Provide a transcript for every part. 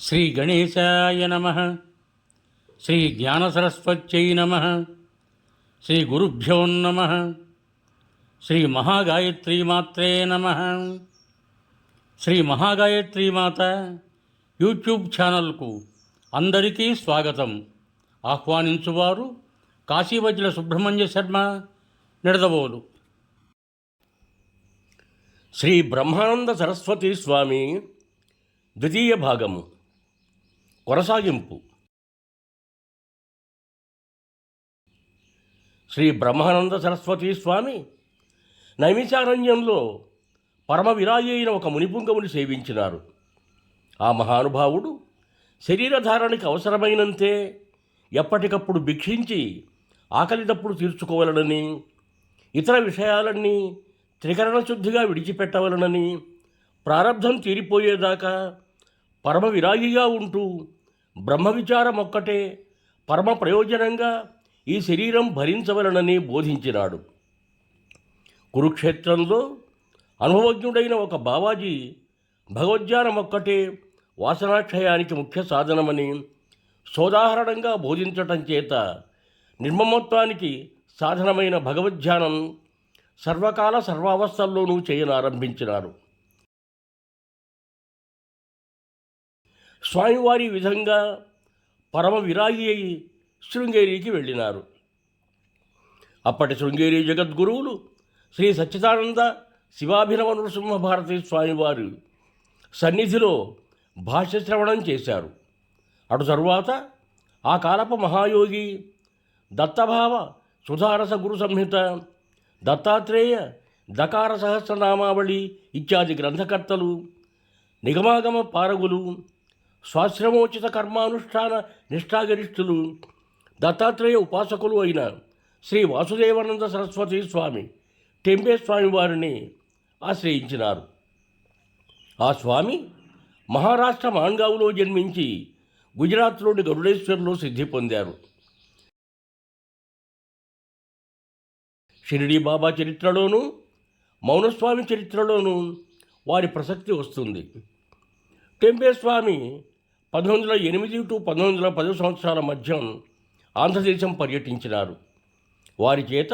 శ్రీ గణేశాయ నమః. శ్రీ జ్ఞానసరస్వత్యై నమః. శ్రీ గురుభ్యో నమః. శ్రీ మహాగాయత్రీమాత్రే నమః. శ్రీ మహాగాయత్రీమాత యూట్యూబ్ ఛానల్కు అందరికీ స్వాగతం. ఆహ్వానించువారు కాశీవజ్ర సుబ్రహ్మణ్య శర్మ, నిడదవోలు. శ్రీ బ్రహ్మానంద సరస్వతి స్వామి ద్వితీయ భాగము కొనసాగింపు. శ్రీ బ్రహ్మానంద సరస్వతి స్వామి నైమిషారణ్యంలో పరమ విరాగి అయిన ఒక మునిపుంగముని సేవించినారు. ఆ మహానుభావుడు శరీరధారణకి అవసరమైనంతే ఎప్పటికప్పుడు భిక్షించి ఆకలిదప్పుడు తీర్చుకోవాలనని, ఇతర విషయాలన్నీ త్రికరణ శుద్ధిగా విడిచిపెట్టవలనని, ప్రారబ్ధం తీరిపోయేదాకా పరమ విరాగిగా ఉంటూ బ్రహ్మ విచారం ఒక్కటే పరమ ప్రయోజనంగా ఈ శరీరం భరించవలనని బోధించినాడు. కురుక్షేత్రంలో అనుభవజ్ఞుడైన ఒక బావాజీ భగవద్జ్ఞానం ఒక్కటే వాసనాక్షయానికి ముఖ్య సాధనమని సోదాహరణంగా బోధించటం చేత నిర్మమత్వానికి సాధనమైన భగవద్ధ్యానం సర్వకాల సర్వావస్థల్లోనూ చేయనారంభించినారు. స్వామివారి విధంగా పరమ విరాగి అయి శృంగేరికి వెళ్ళినారు. అప్పటి శృంగేరి జగద్గురువులు శ్రీ సచ్చిదానంద శివాభినవ నృసింహ భారతీ స్వామివారు సన్నిధిలో భాష్యశ్రవణం చేశారు. అటు తరువాత ఆ కాలపు మహాయోగి దత్తభావ సుధారస గురు సంహిత, దత్తాత్రేయ దకార సహస్రనామావళి ఇత్యాది గ్రంథకర్తలు, నిగమాగమ పారగులు, స్వాశ్రమోచిత కర్మానుష్ఠాన నిష్ఠాగరిష్ఠులు, దత్తాత్రేయ ఉపాసకులు అయిన శ్రీ వాసుదేవానంద సరస్వతి స్వామి టెంబే స్వామి వారిని ఆశ్రయించినారు. ఆ స్వామి మహారాష్ట్ర మాన్గావ్లో జన్మించి గుజరాత్లోని గరుడేశ్వర్లో సిద్ధి పొందారు. షిరిడీ బాబా చరిత్రలోనూ మౌనస్వామి చరిత్రలోనూ వారి ప్రసక్తి వస్తుంది. టెంబే స్వామి 1908 to 1910 సంవత్సరాల మధ్య ఆంధ్రదేశం పర్యటించినారు. వారి చేత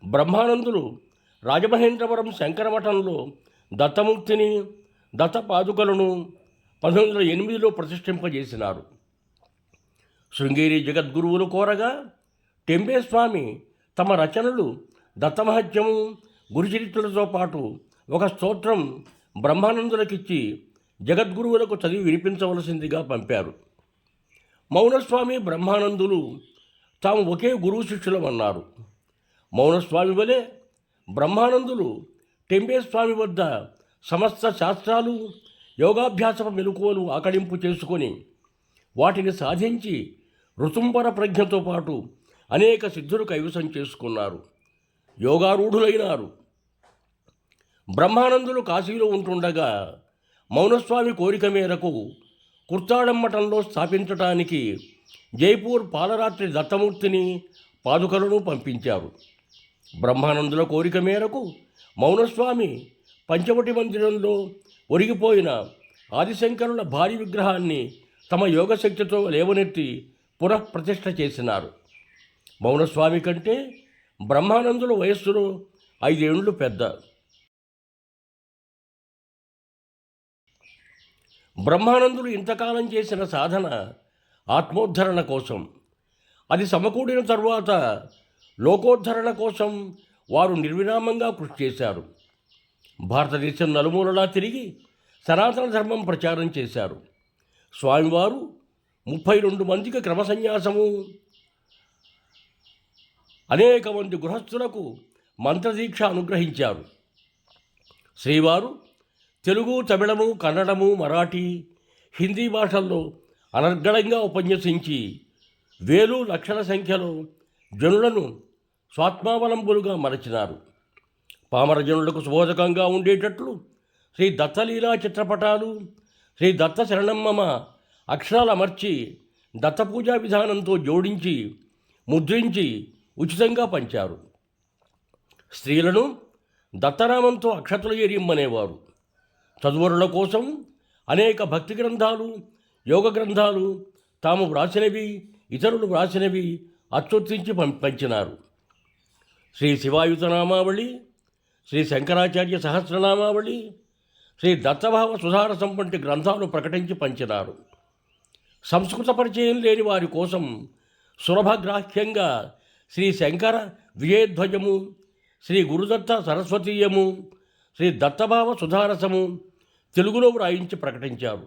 బ్రహ్మానందులు రాజమహేంద్రవరం శంకరమఠంలో దత్తమూర్తిని, దత్తపాదుకలను 1908లో ప్రతిష్ఠింపజేసినారు. శృంగేరి జగద్గురువులు కోరగా టెంబే స్వామి తమ రచనలు దత్తమహత్యము, గురుచరిత్రలతో పాటు ఒక స్తోత్రం బ్రహ్మానందులకిచ్చి జగద్గురువులకు చదివి వినిపించవలసిందిగా పంపారు. మౌనస్వామి బ్రహ్మానందులు తాము ఒకే గురువు శిష్యులమన్నారు. మౌనస్వామి వలె బ్రహ్మానందులు టెంబే స్వామి వద్ద సమస్త శాస్త్రాలు, యోగాభ్యాస మెలకువలు ఆకళింపు చేసుకొని వాటిని సాధించి ఋతుంబర ప్రజ్ఞతో పాటు అనేక సిద్ధులు కైవసం చేసుకున్నారు. యోగారూఢులైనారు. బ్రహ్మానందులు కాశీలో ఉంటుండగా మౌనస్వామి కోరిక మేరకు కుర్తాడం మఠంలో స్థాపించటానికి జైపూర్ పాలరాత్రి దత్తమూర్తిని, పాదుకలను పంపించారు. బ్రహ్మానందుల కోరిక మేరకు మౌనస్వామి పంచవటి మందిరంలో ఒరిగిపోయిన ఆదిశంకరుల భారీ విగ్రహాన్ని తమ యోగశక్తితో లేవనెత్తి పునఃప్రతిష్ఠ చేసినారు. మౌనస్వామి కంటే బ్రహ్మానందుల వయస్సులో 5 ఏళ్ళు పెద్ద. బ్రహ్మానందులు ఇంతకాలం చేసిన సాధన ఆత్మోద్ధరణ కోసం, అది సమకూడిన తరువాత లోకోద్ధరణ కోసం వారు నిర్విరామంగా కృషి చేశారు. భారతదేశం నలుమూలలా తిరిగి సనాతన ధర్మం ప్రచారం చేశారు. స్వామివారు 32 మందికి క్రమసన్యాసము, అనేక మంది గృహస్థులకు మంత్రదీక్ష అనుగ్రహించారు. శ్రీవారు తెలుగు, తమిళము, కన్నడము, మరాఠీ, హిందీ భాషల్లో అనర్గళంగా ఉపన్యసించి వేలు లక్షల సంఖ్యలో జనులను స్వాత్మావలంబులుగా మరచినారు. పామర జనులకు సుబోధకంగా ఉండేటట్లు శ్రీ దత్తలీలా చిత్రపటాలు, శ్రీ దత్త శరణమ్మమ అక్షరాలు అమర్చి దత్తపూజా విధానంతో జోడించి ముద్రించి ఉచితంగా పంచారు. స్త్రీలను దత్తనామంతో అక్షతలు ఎరియమ్మనేవారు. చదువరుల కోసం అనేక భక్తి గ్రంథాలు, యోగ గ్రంథాలు తాము వ్రాసినవి ఇతరులు వ్రాసినవి అచ్చొత్తించి పంచినారు. శ్రీ శివాయుతనామావళి, శ్రీ శంకరాచార్య సహస్రనామావళి, శ్రీ దత్తభావ సుధారసం వంటి గ్రంథాలు ప్రకటించి పంచినారు. సంస్కృత పరిచయం లేని వారి కోసం సులభగ్రాహ్యంగా శ్రీ శంకర విజయధ్వజము, శ్రీ గురుదత్త సరస్వతీయము, శ్రీ దత్తభావ సుధారసము తెలుగులో వ్రాయించి ప్రకటించారు.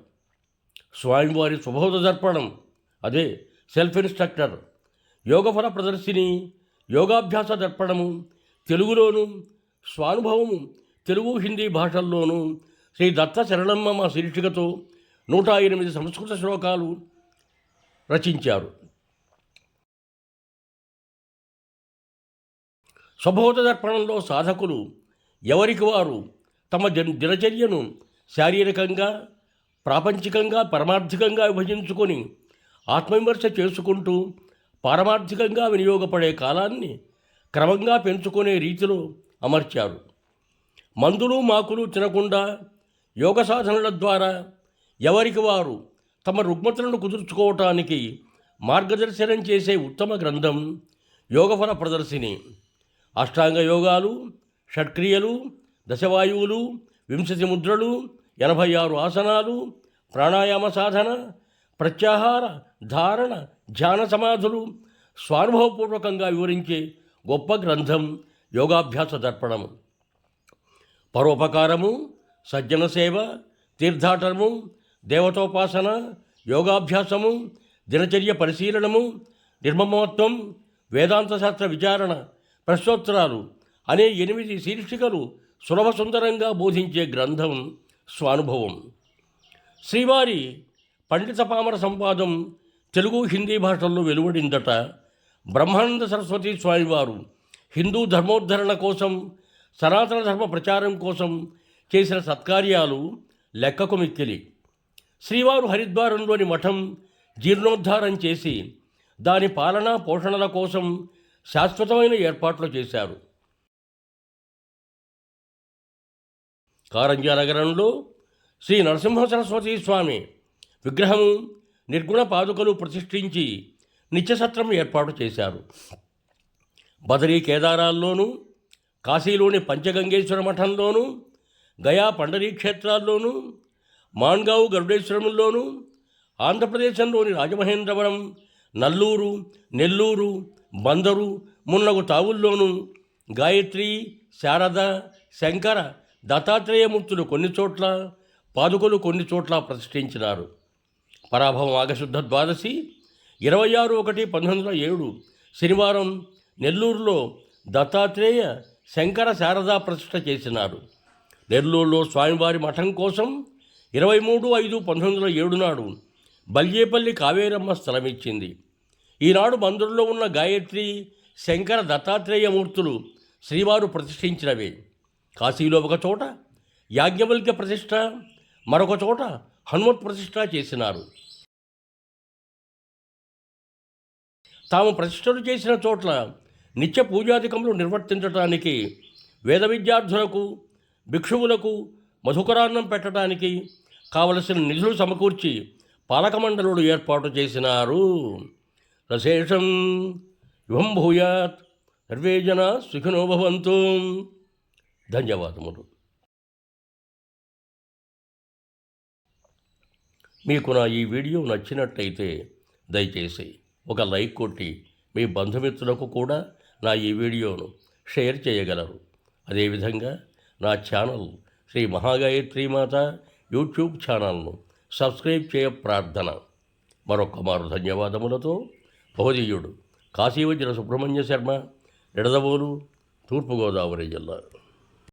స్వామివారి సుబోధ దర్పణం, అదే సెల్ఫ్ ఇన్స్ట్రక్టర్, యోగఫల ప్రదర్శిని, యోగాభ్యాస దర్పణము తెలుగులోను, స్వానుభవము తెలుగు హిందీ భాషల్లోనూ శ్రీ దత్త శరణమ్మ శీర్షికతో 108 సంస్కృత శ్లోకాలు రచించారు. స్వబోధ దర్పణంలో సాధకులు ఎవరికి వారు తమ దినచర్యను శారీరకంగా, ప్రాపంచికంగా, పరమార్థికంగా విభజించుకొని ఆత్మవిమర్శ చేసుకుంటూ పారమార్థికంగా వినియోగపడే కాలాన్ని క్రమంగా పెంచుకునే రీతిలో అమర్చారు. మందులు మాకులు తినకుండా యోగ సాధనల ద్వారా ఎవరికి వారు తమ రుగ్మతలను కుదుర్చుకోవటానికి మార్గదర్శనం చేసే ఉత్తమ గ్రంథం యోగఫల ప్రదర్శిని. అష్టాంగ యోగాలు, షట్క్రియలు, దశవాయువులు, 20 ముద్రలు, 86 ఆసనాలు, ప్రాణాయామ సాధన, ప్రత్యాహార, ధారణ, ధ్యాన సమాధులు స్వానుభవపూర్వకంగా వివరించే గొప్ప గ్రంథం యోగాభ్యాస దర్పణము. పరోపకారము, సజ్జన సేవ, తీర్థాటనము, దేవతోపాసన, యోగాభ్యాసము, దినచర్య పరిశీలనము, నిర్మమత్వం, వేదాంత శాస్త్ర విచారణ, ప్రశ్నోత్తరాలు అనే 8 శీర్షికలు సులభ సుందరంగా బోధించే గ్రంథం స్వానుభవం. శ్రీవారి పండిత పామర సంవాదం తెలుగు హిందీ భాషల్లో వెలువడిందట. బ్రహ్మానంద సరస్వతి స్వామివారు హిందూ ధర్మోద్ధరణ కోసం, సనాతన ధర్మ ప్రచారం కోసం చేసిన సత్కార్యాలు లెక్కకు మిక్కిలి. శ్రీవారు హరిద్వారంలోని మఠం జీర్ణోద్ధారం చేసి దాని పాలనా పోషణల కోసం శాశ్వతమైన ఏర్పాట్లు చేశారు. కారంజా నగరంలో శ్రీ నరసింహ సరస్వతి స్వామి విగ్రహము, నిర్గుణ పాదుకలు ప్రతిష్ఠించి నిత్యసత్రం ఏర్పాటు చేశారు. బదరీ కేదారాల్లోనూ, కాశీలోని పంచగంగేశ్వర మఠంలోనూ, గయా పండరీ క్షేత్రాల్లోనూ, మాన్గావ్ గరుడేశ్వరంలోనూ, ఆంధ్రప్రదేశంలోని రాజమహేంద్రవరం, నల్లూరు, నెల్లూరు, బందరు మున్నగు తావుల్లోనూ గాయత్రి, శారద, శంకర, దత్తాత్రేయమూర్తులు కొన్ని చోట్ల, పాదుకలు కొన్ని చోట్ల ప్రతిష్ఠించినారు. పరాభవం ఆగశుద్ధ ద్వాదశి 26/1/1907 శనివారం నెల్లూరులో దత్తాత్రేయ, శంకర, శారదా ప్రతిష్ఠ చేసినారు. నెల్లూరులో స్వామివారి మఠం కోసం 23/5/1907 నాడు బల్యేపల్లి కావేరమ్మ స్థలమిచ్చింది. ఈనాడు మందిరంలో ఉన్న గాయత్రి, శంకర, దత్తాత్రేయమూర్తులు శ్రీవారు ప్రతిష్ఠించినవే. కాశీలో ఒక చోట యాజ్ఞవల్క్య ప్రతిష్ఠ, మరొక చోట హనుమత్ ప్రతిష్ఠ చేసినారు. తాము ప్రతిష్ఠలు చేసిన చోట్ల నిత్య పూజాధికములు నిర్వర్తించడానికి, వేద విద్యార్థులకు, భిక్షువులకు మధుకరాన్నం పెట్టడానికి కావలసిన నిధులు సమకూర్చి పాలక మండలుడు ఏర్పాటు చేసినారు. రశేషం యువం భూయాత్, సర్వే జనా సుఖినో భవంతు. ధన్యవాదములు. మీకు నా ఈ వీడియో నచ్చినట్టయితే దయచేసి ఒక లైక్ కొట్టి మీ బంధుమిత్రులకు కూడా నా ఈ వీడియోను షేర్ చేయగలరు. అదేవిధంగా నా ఛానల్ శ్రీ మహాగాయత్రీ మాత యూట్యూబ్ ఛానల్ను సబ్స్క్రైబ్ చేయ ప్రార్థన. మరొక్క మారు ధన్యవాదములతో బహుదీయుడు కాశీవజ్ర సుబ్రహ్మణ్య శర్మ, నిడదవోలు, తూర్పుగోదావరి జిల్లా.